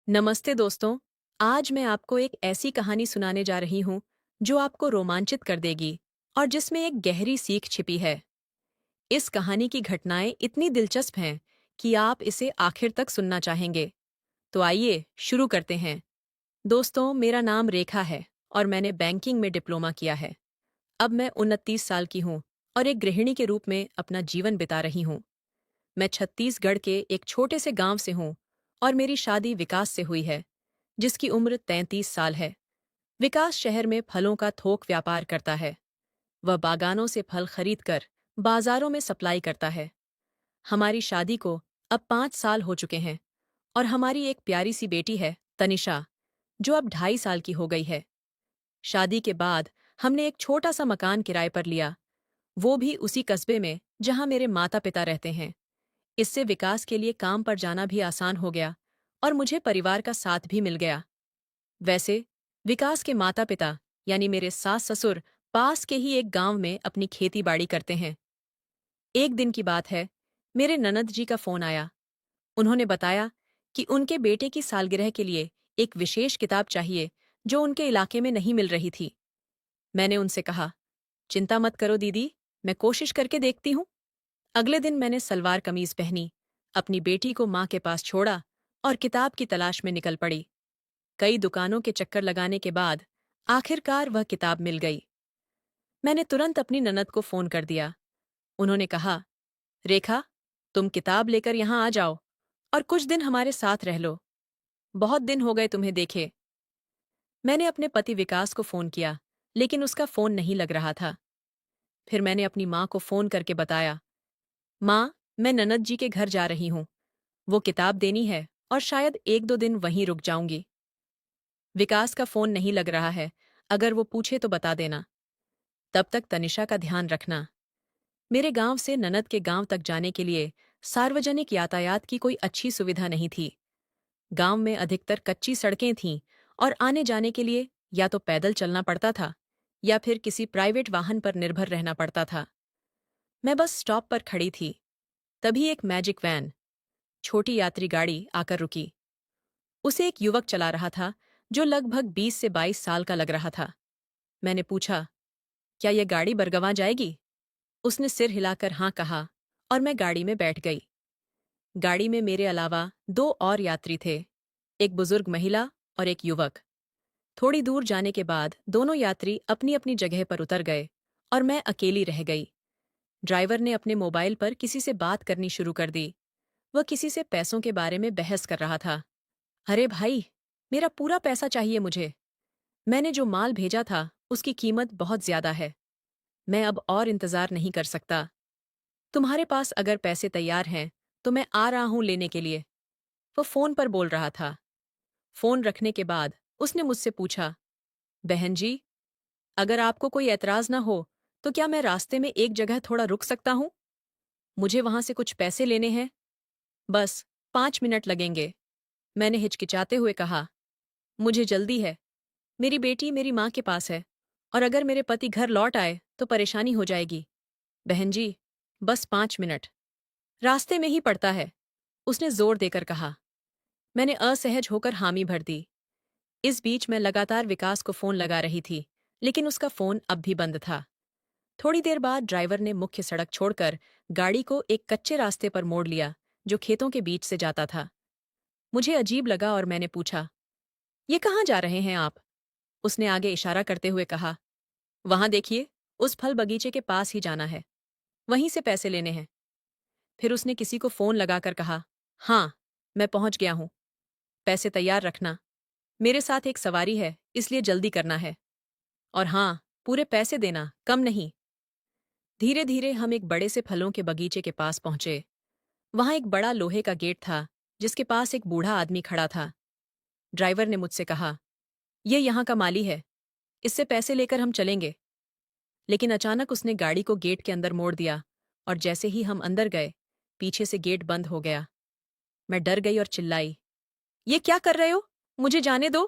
नमस्ते दोस्तों। आज मैं आपको एक ऐसी कहानी सुनाने जा रही हूँ जो आपको रोमांचित कर देगी और जिसमें एक गहरी सीख छिपी है। इस कहानी की घटनाएं इतनी दिलचस्प हैं कि आप इसे आखिर तक सुनना चाहेंगे। तो आइए शुरू करते हैं। दोस्तों, मेरा नाम रेखा है और मैंने बैंकिंग में डिप्लोमा किया है। अब मैं 29 साल की हूँ और एक गृहिणी के रूप में अपना जीवन बिता रही हूँ। मैं छत्तीसगढ़ के एक छोटे से गांव से हूँ और मेरी शादी विकास से हुई है, जिसकी उम्र 33 साल है। विकास शहर में फलों का थोक व्यापार करता है। वह बागानों से फल खरीदकर बाजारों में सप्लाई करता है। हमारी शादी को अब 5 साल हो चुके हैं और हमारी एक प्यारी सी बेटी है, तनिषा, जो अब 2.5 साल की हो गई है। शादी के बाद हमने एक छोटा सा मकान किराए पर लिया, वो भी उसी कस्बे में जहां मेरे माता पिता रहते हैं। इससे विकास के लिए काम पर जाना भी आसान हो गया और मुझे परिवार का साथ भी मिल गया। वैसे विकास के माता पिता यानी मेरे सास ससुर पास के ही एक गांव में अपनी खेती बाड़ी करते हैं। एक दिन की बात है, मेरे ननद जी का फोन आया। उन्होंने बताया कि उनके बेटे की सालगिरह के लिए एक विशेष किताब चाहिए जो उनके इलाके में नहीं मिल रही थी। मैंने उनसे कहा, चिंता मत करो दीदी, मैं कोशिश करके देखती हूँ। अगले दिन मैंने सलवार कमीज पहनी, अपनी बेटी को माँ के पास छोड़ा और किताब की तलाश में निकल पड़ी। कई दुकानों के चक्कर लगाने के बाद आखिरकार वह किताब मिल गई। मैंने तुरंत अपनी ननद को फोन कर दिया। उन्होंने कहा, रेखा, तुम किताब लेकर यहाँ आ जाओ और कुछ दिन हमारे साथ रह लो। बहुत दिन हो गए तुम्हें देखे। मैंने अपने पति विकास को फोन किया, लेकिन उसका फोन नहीं लग रहा था। फिर मैंने अपनी माँ को फोन करके बताया, माँ, मैं ननद जी के घर जा रही हूँ। वो किताब देनी है और शायद 1-2 दिन वहीं रुक जाऊंगी। विकास का फोन नहीं लग रहा है, अगर वो पूछे तो बता देना। तब तक तनिषा का ध्यान रखना। मेरे गांव से ननद के गांव तक जाने के लिए सार्वजनिक यातायात की कोई अच्छी सुविधा नहीं थी। गांव में अधिकतर कच्ची सड़कें थीं और आने जाने के लिए या तो पैदल चलना पड़ता था या फिर किसी प्राइवेट वाहन पर निर्भर रहना पड़ता था। मैं बस स्टॉप पर खड़ी थी, तभी एक मैजिक वैन, छोटी यात्री गाड़ी, आकर रुकी। उसे एक युवक चला रहा था जो लगभग 20 से 22 साल का लग रहा था। मैंने पूछा, क्या यह गाड़ी बरगवां जाएगी? उसने सिर हिलाकर हाँ कहा और मैं गाड़ी में बैठ गई। गाड़ी में मेरे अलावा 2 और यात्री थे, एक बुजुर्ग महिला और एक युवक। थोड़ी दूर जाने के बाद दोनों यात्री अपनी अपनी जगह पर उतर गए और मैं अकेली रह गई। ड्राइवर ने अपने मोबाइल पर किसी से बात करनी शुरू कर दी। वह किसी से पैसों के बारे में बहस कर रहा था। अरे भाई, मेरा पूरा पैसा चाहिए मुझे। मैंने जो माल भेजा था उसकी कीमत बहुत ज्यादा है। मैं अब और इंतजार नहीं कर सकता। तुम्हारे पास अगर पैसे तैयार हैं तो मैं आ रहा हूं लेने के लिए। वो फोन पर बोल रहा था। फोन रखने के बाद उसने मुझसे पूछा, बहन जी, अगर आपको कोई ऐतराज ना हो तो क्या मैं रास्ते में एक जगह थोड़ा रुक सकता हूं? मुझे वहां से कुछ पैसे लेने हैं। बस 5 मिनट लगेंगे। मैंने हिचकिचाते हुए कहा, मुझे जल्दी है। मेरी बेटी मेरी माँ के पास है और अगर मेरे पति घर लौट आए तो परेशानी हो जाएगी। बहन जी, बस 5 मिनट, रास्ते में ही पड़ता है, उसने जोर देकर कहा। मैंने असहज होकर हामी भर दी। इस बीच मैं लगातार विकास को फोन लगा रही थी, लेकिन उसका फोन अब भी बंद था। थोड़ी देर बाद ड्राइवर ने मुख्य सड़क छोड़कर गाड़ी को एक कच्चे रास्ते पर मोड़ लिया जो खेतों के बीच से जाता था। मुझे अजीब लगा और मैंने पूछा, ये कहाँ जा रहे हैं आप? उसने आगे इशारा करते हुए कहा, वहां देखिए, उस फल बगीचे के पास ही जाना है, वहीं से पैसे लेने हैं। फिर उसने किसी को फोन लगाकर कहा, हाँ, मैं पहुंच गया हूं, पैसे तैयार रखना। मेरे साथ एक सवारी है, इसलिए जल्दी करना है। और हाँ, पूरे पैसे देना, कम नहीं। धीरे धीरे हम एक बड़े से फलों के बगीचे के पास पहुंचे। वहां एक बड़ा लोहे का गेट था जिसके पास एक बूढ़ा आदमी खड़ा था। ड्राइवर ने मुझसे कहा, ये यहाँ का माली है, इससे पैसे लेकर हम चलेंगे। लेकिन अचानक उसने गाड़ी को गेट के अंदर मोड़ दिया और जैसे ही हम अंदर गए, पीछे से गेट बंद हो गया। मैं डर गई और चिल्लाई, ये क्या कर रहे हो? मुझे जाने दो।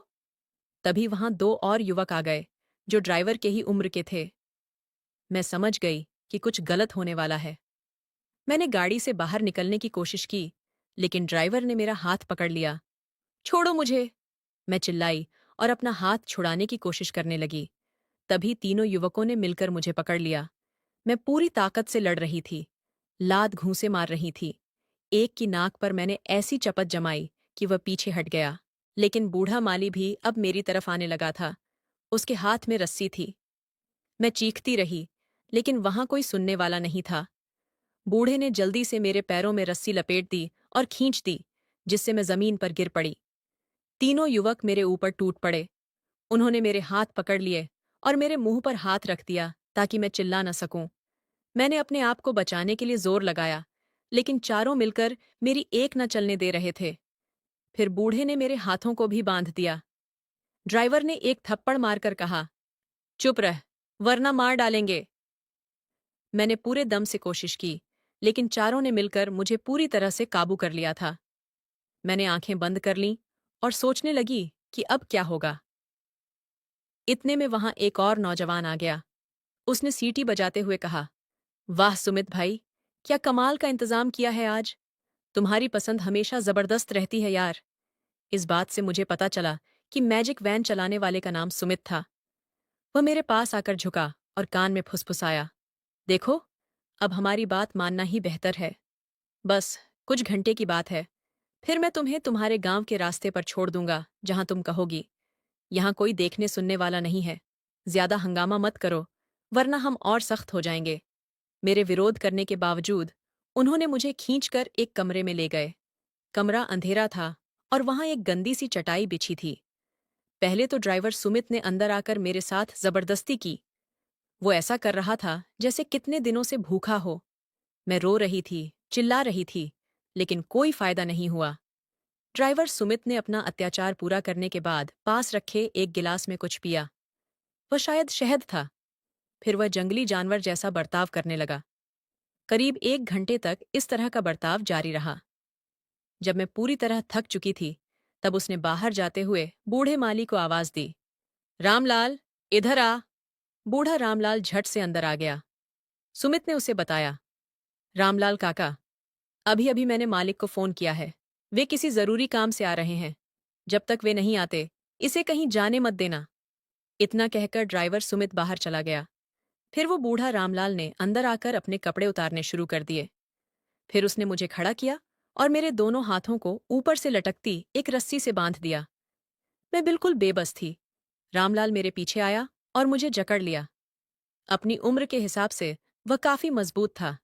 तभी वहां 2 और युवक आ गए जो ड्राइवर के ही उम्र के थे। मैं समझ गई कि कुछ गलत होने वाला है। मैंने गाड़ी से बाहर निकलने की कोशिश की, लेकिन ड्राइवर ने मेरा हाथ पकड़ लिया। छोड़ो मुझे! मैं चिल्लाई और अपना हाथ छुड़ाने की कोशिश करने लगी। तभी तीनों युवकों ने मिलकर मुझे पकड़ लिया। मैं पूरी ताकत से लड़ रही थी। लात घूंसे मार रही थी। एक की नाक पर मैंने ऐसी चपत जमाई कि वह पीछे हट गया। लेकिन बूढ़ा माली भी अब मेरी तरफ आने लगा था। उसके हाथ में रस्सी थी। मैं चीखती रही, लेकिन वहां कोई सुनने वाला नहीं था। बूढ़े ने जल्दी से मेरे पैरों में रस्सी लपेट दी और खींच दी, जिससे मैं जमीन पर गिर पड़ी। तीनों युवक मेरे ऊपर टूट पड़े। उन्होंने मेरे हाथ पकड़ लिए और मेरे मुंह पर हाथ रख दिया ताकि मैं चिल्ला न सकूं। मैंने अपने आप को बचाने के लिए जोर लगाया, लेकिन चारों मिलकर मेरी एक न चलने दे रहे थे। फिर बूढ़े ने मेरे हाथों को भी बांध दिया। ड्राइवर ने एक थप्पड़ मारकर कहा, चुप रह, वरना मार डालेंगे। मैंने पूरे दम से कोशिश की, लेकिन चारों ने मिलकर मुझे पूरी तरह से काबू कर लिया था। मैंने आंखें बंद कर लीं और सोचने लगी कि अब क्या होगा। इतने में वहां एक और नौजवान आ गया। उसने सीटी बजाते हुए कहा, वाह सुमित भाई, क्या कमाल का इंतजाम किया है आज। तुम्हारी पसंद हमेशा जबरदस्त रहती है यार। इस बात से मुझे पता चला कि मैजिक वैन चलाने वाले का नाम सुमित था। वह मेरे पास आकर झुका और कान में फुसफुसाया, देखो, अब हमारी बात मानना ही बेहतर है। बस कुछ घंटे की बात है, फिर मैं तुम्हें तुम्हारे गांव के रास्ते पर छोड़ दूंगा जहां तुम कहोगी। यहां कोई देखने सुनने वाला नहीं है। ज्यादा हंगामा मत करो, वरना हम और सख्त हो जाएंगे। मेरे विरोध करने के बावजूद उन्होंने मुझे खींचकर एक कमरे में ले गए। कमरा अंधेरा था और वहां एक गंदी सी चटाई बिछी थी। पहले तो ड्राइवर सुमित ने अंदर आकर मेरे साथ जबरदस्ती की। वो ऐसा कर रहा था जैसे कितने दिनों से भूखा हो। मैं रो रही थी, चिल्ला रही थी, लेकिन कोई फायदा नहीं हुआ। ड्राइवर सुमित ने अपना अत्याचार पूरा करने के बाद पास रखे एक गिलास में कुछ पिया। वह शायद शहद था। फिर वह जंगली जानवर जैसा बर्ताव करने लगा। करीब 1 घंटे तक इस तरह का बर्ताव जारी रहा। जब मैं पूरी तरह थक चुकी थी, तब उसने बाहर जाते हुए बूढ़े माली को आवाज दी, रामलाल, इधर आ। बूढ़ा रामलाल झट से अंदर आ गया। सुमित ने उसे बताया, रामलाल काका, अभी अभी मैंने मालिक को फोन किया है। वे किसी जरूरी काम से आ रहे हैं। जब तक वे नहीं आते, इसे कहीं जाने मत देना। इतना कहकर ड्राइवर सुमित बाहर चला गया। फिर वो बूढ़ा रामलाल ने अंदर आकर अपने कपड़े उतारने शुरू कर दिए। फिर उसने मुझे खड़ा किया और मेरे दोनों हाथों को ऊपर से लटकती एक रस्सी से बांध दिया। मैं बिल्कुल बेबस थी। रामलाल मेरे पीछे आया और मुझे जकड़ लिया। अपनी उम्र के हिसाब से वह काफी मजबूत था।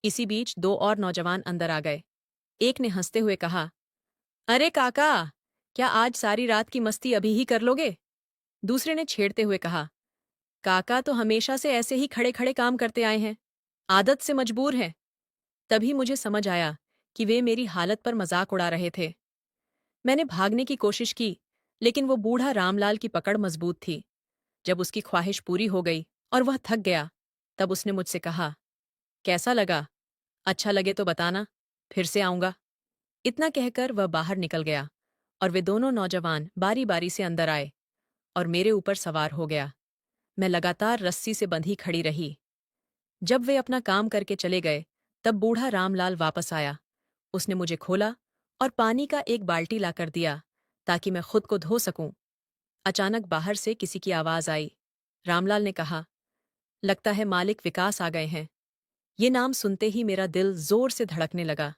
इसी बीच दो और नौजवान अंदर आ गए। एक ने हंसते हुए कहा, अरे काका, क्या आज सारी रात की मस्ती अभी ही कर लोगे? दूसरे ने छेड़ते हुए कहा, काका तो हमेशा से ऐसे ही खड़े खड़े काम करते आए हैं, आदत से मजबूर हैं। तभी मुझे समझ आया कि वे मेरी हालत पर मजाक उड़ा रहे थे। मैंने भागने की कोशिश की, लेकिन वो बूढ़ा रामलाल की पकड़ मजबूत थी। जब उसकी ख्वाहिश पूरी हो गई और वह थक गया, तब उसने मुझसे कहा, कैसा लगा? अच्छा लगे तो बताना, फिर से आऊंगा। इतना कहकर वह बाहर निकल गया और वे दोनों नौजवान बारी बारी से अंदर आए और मेरे ऊपर सवार हो गया। मैं लगातार रस्सी से बंधी खड़ी रही। जब वे अपना काम करके चले गए, तब बूढ़ा रामलाल वापस आया। उसने मुझे खोला और पानी का एक बाल्टी लाकर दिया ताकि मैं खुद को धो सकूं। अचानक बाहर से किसी की आवाज आई। रामलाल ने कहा, लगता है मालिक विकास आ गए हैं। ये नाम सुनते ही मेरा दिल जोर से धड़कने लगा।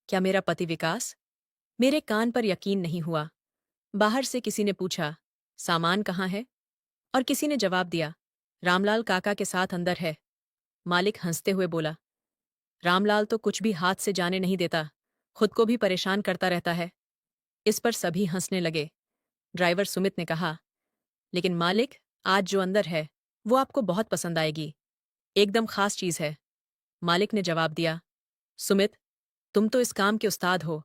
क्या मेरा पति विकास? मेरे कान पर यकीन नहीं हुआ। बाहर से किसी ने पूछा, सामान कहाँ है? और किसी ने जवाब दिया, रामलाल काका के साथ अंदर है। मालिक हंसते हुए बोला, रामलाल तो कुछ भी हाथ से जाने नहीं देता, खुद को भी परेशान करता रहता है। इस पर सभी हंसने लगे। ड्राइवर सुमित ने कहा, लेकिन मालिक, आज जो अंदर है वो आपको बहुत पसंद आएगी। एकदम खास चीज है। मालिक ने जवाब दिया, सुमित, तुम तो इस काम के उस्ताद हो,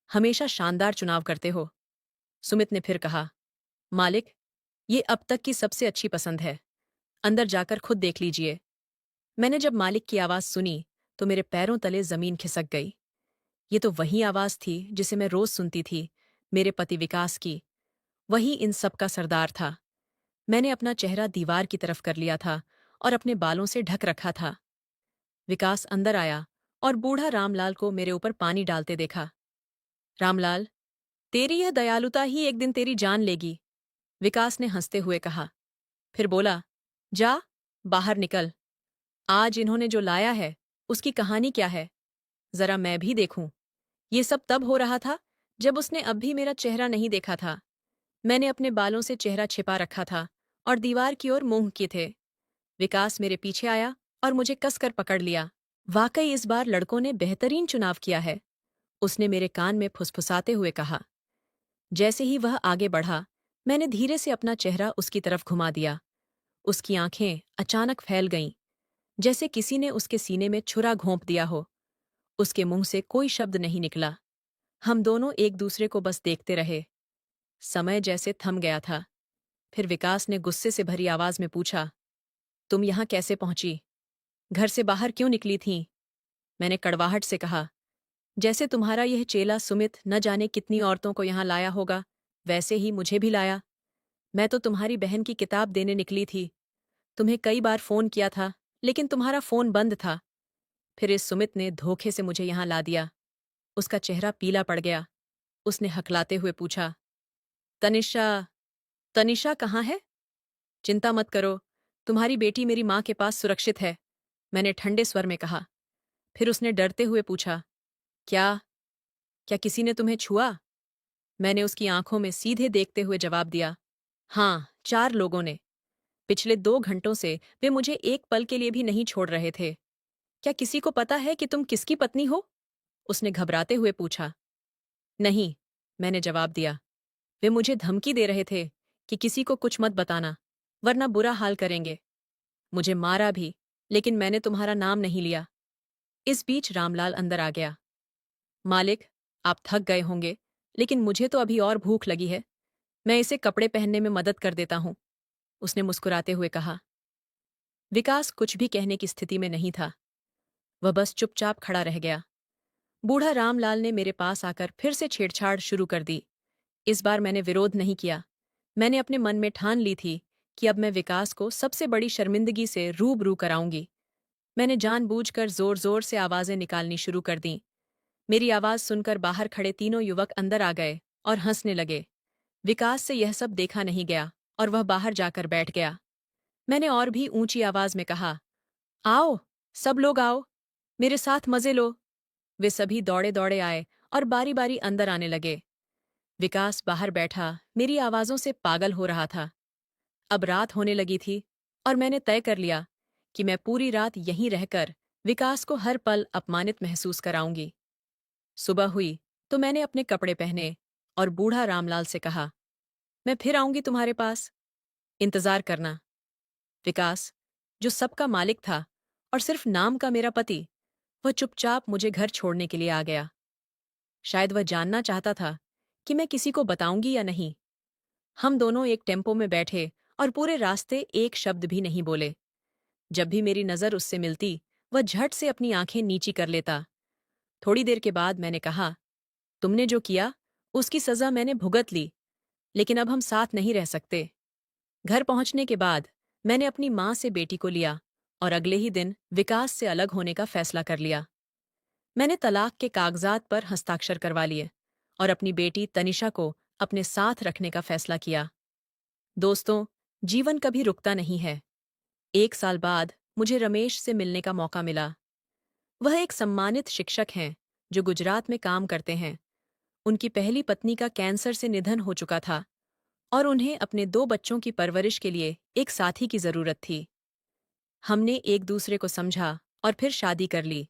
हमेशा शानदार चुनाव करते हो। सुमित ने फिर कहा, मालिक, ये अब तक की सबसे अच्छी पसंद है। अंदर जाकर खुद देख लीजिए। मैंने जब मालिक की आवाज सुनी, तो मेरे पैरों तले जमीन खिसक गई। ये तो वही आवाज थी जिसे मैं रोज सुनती थी, मेरे पति विकास की। वही इन सब का सरदार था। मैंने अपना चेहरा दीवार की तरफ कर लिया था और अपने बालों से ढक रखा था। विकास अंदर आया और बूढ़ा रामलाल को मेरे ऊपर पानी डालते देखा। रामलाल, तेरी यह दयालुता ही एक दिन तेरी जान लेगी, विकास ने हंसते हुए कहा। फिर बोला, जा, बाहर निकल। आज इन्होंने जो लाया है, उसकी कहानी क्या है? जरा मैं भी देखूं। ये सब तब हो रहा था, जब उसने अब भी मेरा चेहरा नहीं देखा था। मैंने अपने बालों से चेहरा छिपा रखा था और दीवार की ओर मुंह किए थे। विकास मेरे पीछे आया और मुझे कसकर पकड़ लिया। वाकई इस बार लड़कों ने बेहतरीन चुनाव किया है, उसने मेरे कान में फुसफुसाते हुए कहा। जैसे ही वह आगे बढ़ा, मैंने धीरे से अपना चेहरा उसकी तरफ घुमा दिया। उसकी आंखें अचानक फैल गईं, जैसे किसी ने उसके सीने में छुरा घोंप दिया हो। उसके मुंह से कोई शब्द नहीं निकला। हम दोनों एक दूसरे को बस देखते रहे। समय जैसे थम गया था। फिर विकास ने गुस्से से भरी आवाज में पूछा, तुम यहां कैसे पहुंची? घर से बाहर क्यों निकली थीं? मैंने कड़वाहट से कहा, जैसे तुम्हारा यह चेला सुमित न जाने कितनी औरतों को यहां लाया होगा, वैसे ही मुझे भी लाया। मैं तो तुम्हारी बहन की किताब देने निकली थी। तुम्हें कई बार फोन किया था, लेकिन तुम्हारा फोन बंद था। फिर इस सुमित ने धोखे से मुझे यहां ला दिया। उसका चेहरा पीला पड़ गया। उसने हकलाते हुए पूछा, तनिषा, तनिषा कहाँ है? चिंता मत करो, तुम्हारी बेटी मेरी माँ के पास सुरक्षित है, मैंने ठंडे स्वर में कहा। फिर उसने डरते हुए पूछा, क्या क्या किसी ने तुम्हें छुआ? मैंने उसकी आंखों में सीधे देखते हुए जवाब दिया, हाँ, 4 लोगों ने। पिछले 2 घंटों से वे मुझे एक पल के लिए भी नहीं छोड़ रहे थे। क्या किसी को पता है कि तुम किसकी पत्नी हो? उसने घबराते हुए पूछा। नहीं, मैंने जवाब दिया। वे मुझे धमकी दे रहे थे कि किसी को कुछ मत बताना, वरना बुरा हाल करेंगे। मुझे मारा भी, लेकिन मैंने तुम्हारा नाम नहीं लिया। इस बीच रामलाल अंदर आ गया। मालिक, आप थक गए होंगे, लेकिन मुझे तो अभी और भूख लगी है। मैं इसे कपड़े पहनने में मदद कर देता हूं, उसने मुस्कुराते हुए कहा। विकास कुछ भी कहने की स्थिति में नहीं था। वह बस चुपचाप खड़ा रह गया। बूढ़ा रामलाल ने मेरे पास आकर फिर से छेड़छाड़ शुरू कर दी। इस बार मैंने विरोध नहीं किया। मैंने अपने मन में ठान ली थी कि अब मैं विकास को सबसे बड़ी शर्मिंदगी से रूबरू कराऊंगी। मैंने जानबूझकर जोर-जोर से आवाजें निकालनी शुरू कर दीं। मेरी आवाज सुनकर बाहर खड़े तीनों युवक अंदर आ गए और हंसने लगे। विकास से यह सब देखा नहीं गया और वह बाहर जाकर बैठ गया। मैंने और भी ऊंची आवाज में कहा, आओ, सब लोग आओ, मेरे साथ मजे लो। वे सभी दौड़े-दौड़े आए और बारी-बारी अंदर आने लगे। विकास बाहर बैठा मेरी आवाजों से पागल हो रहा था। अब रात होने लगी थी और मैंने तय कर लिया कि मैं पूरी रात यहीं रहकर विकास को हर पल अपमानित महसूस कराऊंगी। सुबह हुई तो मैंने अपने कपड़े पहने और बूढ़ा रामलाल से कहा, मैं फिर आऊंगी तुम्हारे पास, इंतजार करना। विकास, जो सबका मालिक था और सिर्फ नाम का मेरा पति, वह चुपचाप मुझे घर छोड़ने के लिए आ गया। शायद वह जानना चाहता था कि मैं किसी को बताऊंगी या नहीं। हम दोनों एक टेम्पो में बैठे और पूरे रास्ते एक शब्द भी नहीं बोले। जब भी मेरी नजर उससे मिलती, वह झट से अपनी आंखें नीची कर लेता। थोड़ी देर के बाद मैंने कहा, तुमने जो किया, उसकी सजा मैंने भुगत ली, लेकिन अब हम साथ नहीं रह सकते। घर पहुंचने के बाद मैंने अपनी माँ से बेटी को लिया और अगले ही दिन विकास से अलग होने का फैसला कर लिया। मैंने तलाक के कागजात पर हस्ताक्षर करवा लिए और अपनी बेटी तनिषा को अपने साथ रखने का फैसला किया। दोस्तों, जीवन कभी रुकता नहीं है। 1 साल बाद मुझे रमेश से मिलने का मौका मिला। वह एक सम्मानित शिक्षक हैं जो गुजरात में काम करते हैं। उनकी पहली पत्नी का कैंसर से निधन हो चुका था और उन्हें अपने 2 बच्चों की परवरिश के लिए एक साथी की जरूरत थी। हमने एक दूसरे को समझा और फिर शादी कर ली।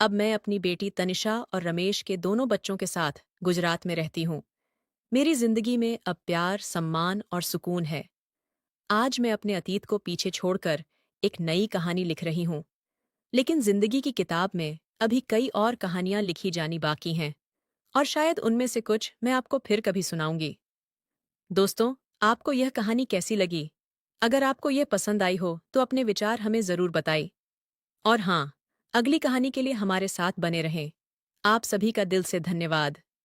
अब मैं अपनी बेटी तनिषा और रमेश के दोनों बच्चों के साथ गुजरात में रहती हूँ। मेरी जिंदगी में अब प्यार, सम्मान और सुकून है। आज मैं अपने अतीत को पीछे छोड़कर एक नई कहानी लिख रही हूँ, लेकिन जिंदगी की किताब में अभी कई और कहानियां लिखी जानी बाकी हैं और शायद उनमें से कुछ मैं आपको फिर कभी सुनाऊंगी। दोस्तों, आपको यह कहानी कैसी लगी? अगर आपको यह पसंद आई हो तो अपने विचार हमें जरूर बताइए। और हाँ, अगली कहानी के लिए हमारे साथ बने रहें। आप सभी का दिल से धन्यवाद।